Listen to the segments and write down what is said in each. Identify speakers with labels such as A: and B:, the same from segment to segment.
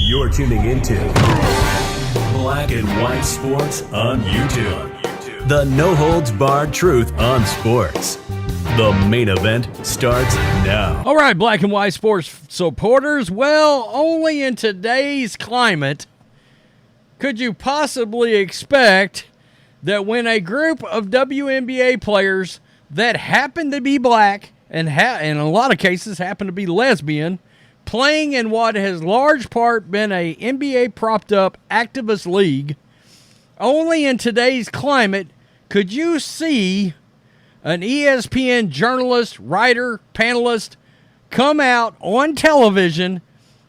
A: You're tuning into Black and White Sports on YouTube. The no-holds-barred truth on sports. The main event starts now.
B: All right, Black and White Sports supporters. Well, only in today's climate could you possibly expect that when a group of WNBA players that happen to be black and in a lot of cases happen to be lesbian, playing in what has large part been a NBA propped up activist league, only in today's climate could you see an ESPN journalist, writer, panelist come out on television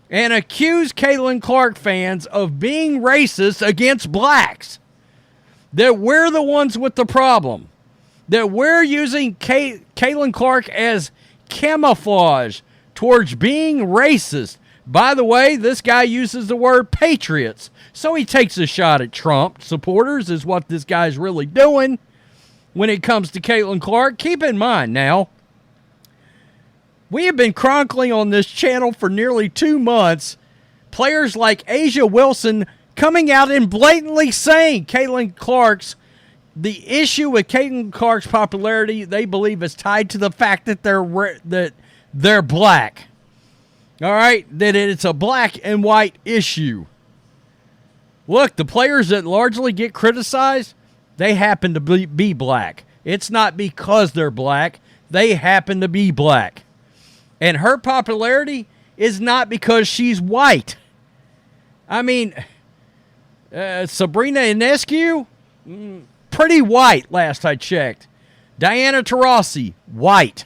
B: and accuse Caitlin Clark fans of being racist against blacks. That we're the ones with the problem. That we're using Caitlin Clark as camouflage towards being racist. By the way, this guy uses the word patriots. So he takes a shot at Trump supporters is what this guy's really doing when it comes to Caitlin Clark. Keep in mind now, we have been chronicling on this channel for nearly 2 months players like Asia Wilson coming out and blatantly saying the issue with Caitlin Clark's popularity, they believe, is tied to the fact that they're black. All right? That it's a black and white issue. Look, the players that largely get criticized, they happen to be black. It's not because they're black. They happen to be black. And her popularity is not because she's white. I mean, Sabrina Ionescu, pretty white last I checked. Diana Taurasi, white.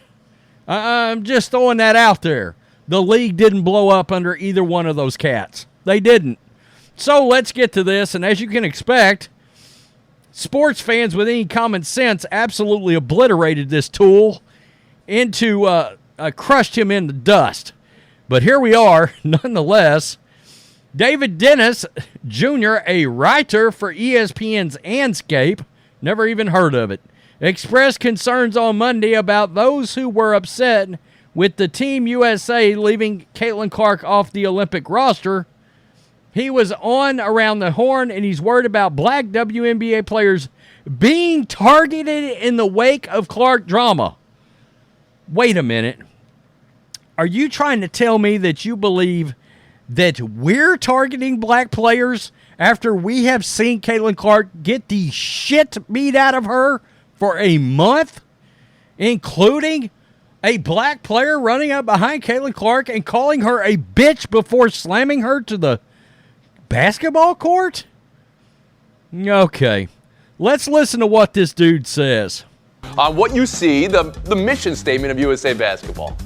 B: I'm just throwing that out there. The league didn't blow up under either one of those cats. They didn't. So let's get to this. And as you can expect, sports fans with any common sense absolutely obliterated this tool into crushed him in the dust. But here we are, nonetheless. David Dennis Jr., a writer for ESPN's Anscape, never even heard of it, expressed concerns on Monday about those who were upset with the Team USA leaving Caitlin Clark off the Olympic roster. He was on Around the Horn, and he's worried about black WNBA players being targeted in the wake of Clark drama. Wait a minute. Are you trying to tell me that you believe that we're targeting black players after we have seen Caitlin Clark get the shit beat out of her for a month, including a black player running up behind Caitlin Clark and calling her a bitch before slamming her to the basketball court? Okay, let's listen to what this dude says.
C: On what you see, the mission statement of USA Basketball.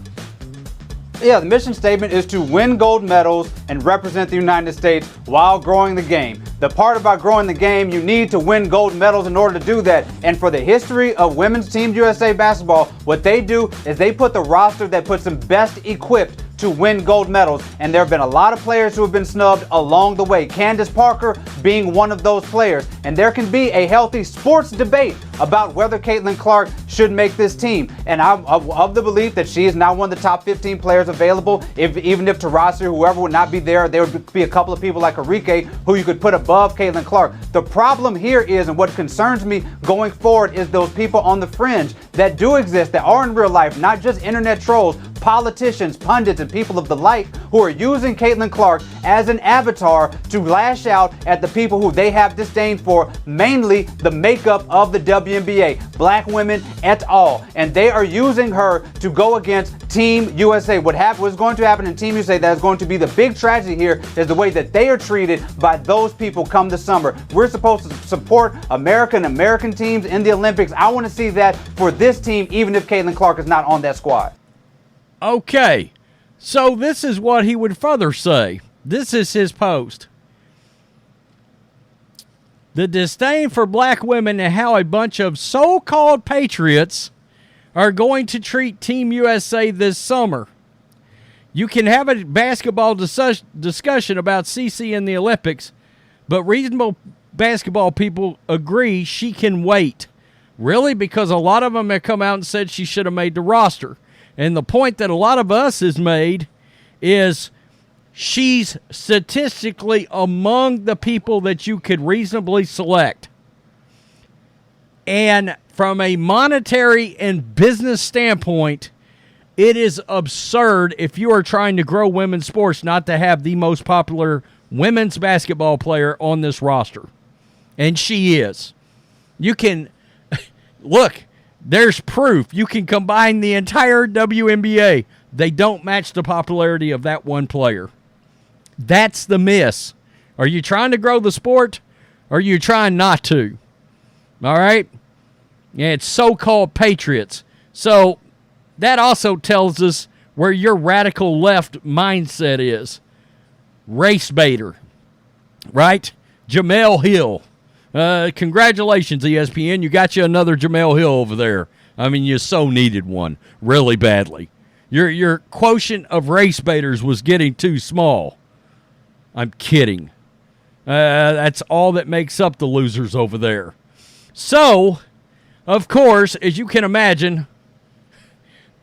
D: Yeah, the mission statement is to win gold medals and represent the United States while growing the game. The part about growing the game, you need to win gold medals in order to do that. And for the history of Women's Team USA Basketball, what they do is they put the roster that puts them best equipped to win gold medals. And there have been a lot of players who have been snubbed along the way. Candace Parker being one of those players. And there can be a healthy sports debate about whether Caitlin Clark should make this team. And I'm of the belief that she is now one of the top 15 players available. Even if Taurasi or whoever would not be there would be a couple of people like Enrique who you could put above Caitlin Clark. The problem here is, and what concerns me going forward, is those people on the fringe that do exist, that are in real life, not just internet trolls, politicians, pundits, and people of the like, who are using Caitlin Clark as an avatar to lash out at the people who they have disdain for, mainly the makeup of the WNBA, black women et al. And they are using her to go against Team USA. What's going to happen in Team USA that is going to be the big tragedy here is the way that they are treated by those people come the summer. We're supposed to support American teams in the Olympics. I want to see that for this team, even if Caitlin Clark is not on that squad.
B: Okay, so this is what he would further say. This is his post. The disdain for black women and how a bunch of so-called patriots are going to treat Team USA this summer. You can have a basketball discussion about CC in the Olympics, but reasonable basketball people agree she can wait. Really? Because a lot of them have come out and said she should have made the roster. And the point that a lot of us has made is she's statistically among the people that you could reasonably select. And from a monetary and business standpoint, it is absurd if you are trying to grow women's sports not to have the most popular women's basketball player on this roster. And she is. You can, look, there's proof. You can combine the entire WNBA. They don't match the popularity of that one player. That's the miss. Are you trying to grow the sport, or are you trying not to? All right? Yeah, it's so-called patriots. So that also tells us where your radical left mindset is. Race baiter, right? Jamel Hill. Congratulations, ESPN. You got you another Jamel Hill over there. I mean, you so needed one really badly. Your quotient of race baiters was getting too small. I'm kidding. That's all that makes up the losers over there. So, of course, as you can imagine,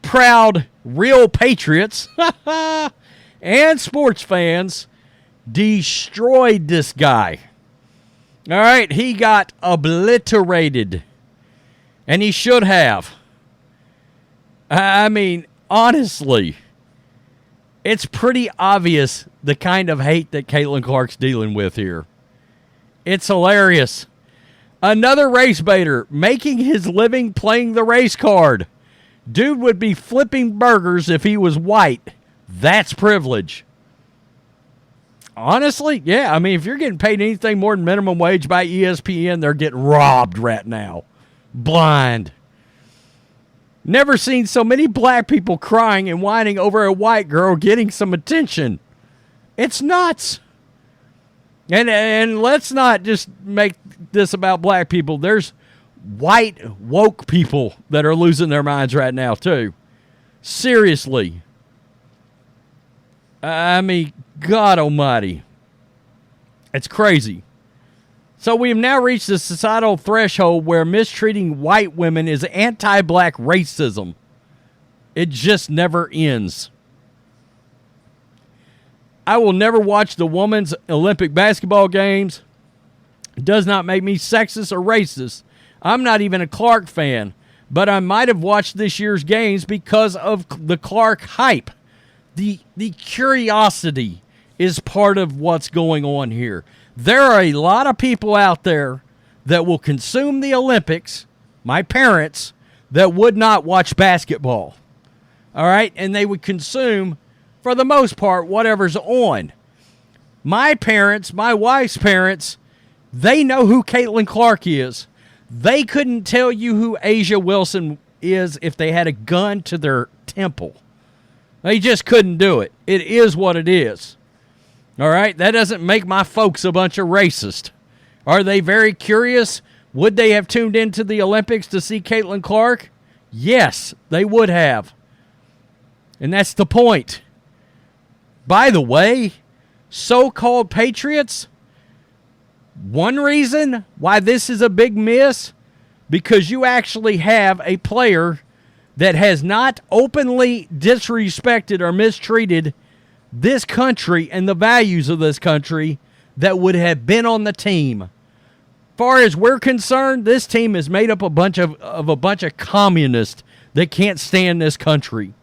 B: proud, real patriots and sports fans destroyed this guy. All right, he got obliterated, and he should have. I mean, honestly, it's pretty obvious the kind of hate that Caitlin Clark's dealing with here. It's hilarious. Another race baiter making his living playing the race card. Dude would be flipping burgers if he was white. That's privilege. Honestly, yeah. I mean, if you're getting paid anything more than minimum wage by ESPN, they're getting robbed right now. Blind. Never seen so many black people crying and whining over a white girl getting some attention. It's nuts. And let's not just make this about black people. There's white woke people that are losing their minds right now too. Seriously. I mean, God almighty. It's crazy. So we have now reached the societal threshold where mistreating white women is anti-black racism. It just never ends. I will never watch the women's Olympic basketball games. It does not make me sexist or racist. I'm not even a Clark fan, but I might have watched this year's games because of the Clark hype. The curiosity is part of what's going on here. There are a lot of people out there that will consume the Olympics, my parents, that would not watch basketball. All right? And they would consume, for the most part, whatever's on. My parents, my wife's parents, they know who Caitlin Clark is. They couldn't tell you who Asia Wilson is if they had a gun to their temple. They just couldn't do it. It is what it is. All right? That doesn't make my folks a bunch of racists. Are they very curious? Would they have tuned into the Olympics to see Caitlin Clark? Yes, they would have. And that's the point. By the way, so-called patriots, one reason why this is a big miss, because you actually have a player that has not openly disrespected or mistreated this country and the values of this country that would have been on the team. Far as we're concerned, this team is made up of a bunch of communists that can't stand this country.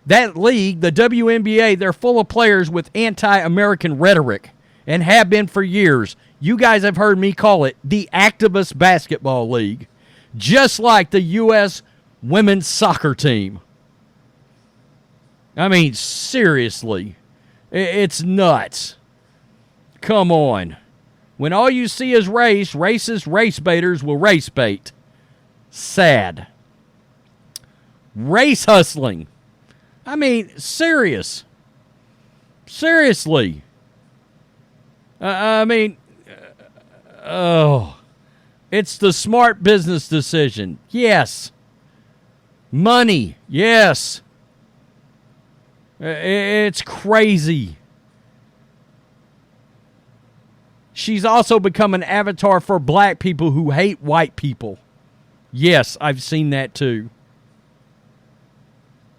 B: That league, the WNBA, they're full of players with anti-American rhetoric and have been for years. You guys have heard me call it the activist basketball league, just like the U.S. women's soccer team. I mean, seriously, it's nuts. Come on. When all you see is race, racist race baiters will race bait. Sad. Race hustling. I mean, seriously. It's the smart business decision. Yes. Money. Yes. It's crazy. She's also become an avatar for black people who hate white people. Yes, I've seen that too.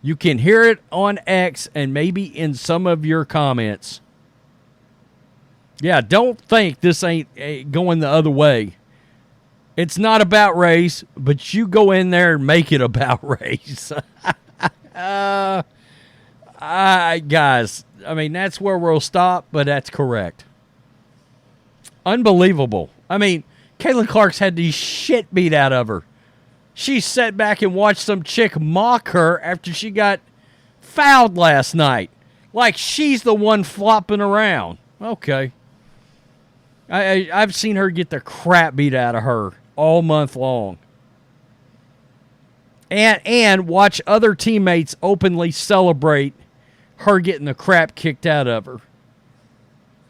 B: You can hear it on X and maybe in some of your comments. Yeah, don't think this ain't going the other way. It's not about race, but you go in there and make it about race. Guys, I mean, that's where we'll stop, but that's correct. Unbelievable. I mean, Caitlin Clark's had the shit beat out of her. She sat back and watched some chick mock her after she got fouled last night. Like she's the one flopping around. Okay. I've seen her get the crap beat out of her all month long. And watch other teammates openly celebrate her getting the crap kicked out of her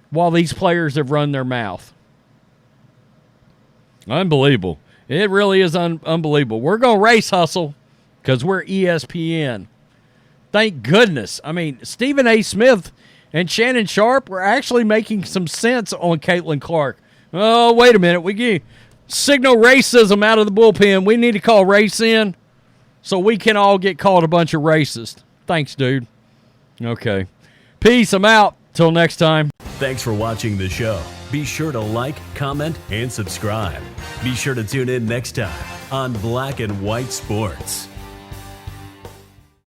B: while these players have run their mouth. Unbelievable. It really is unbelievable. We're going to race hustle because we're ESPN. Thank goodness. I mean, Stephen A. Smith and Shannon Sharp were actually making some sense on Caitlin Clark. Oh, wait a minute. We get signal racism out of the bullpen. We need to call race in so we can all get called a bunch of racists. Thanks, dude. Okay. Peace. I'm out. Till next time.
A: Thanks for watching the show. Be sure to like, comment, and subscribe. Be sure to tune in next time on Black and White Sports.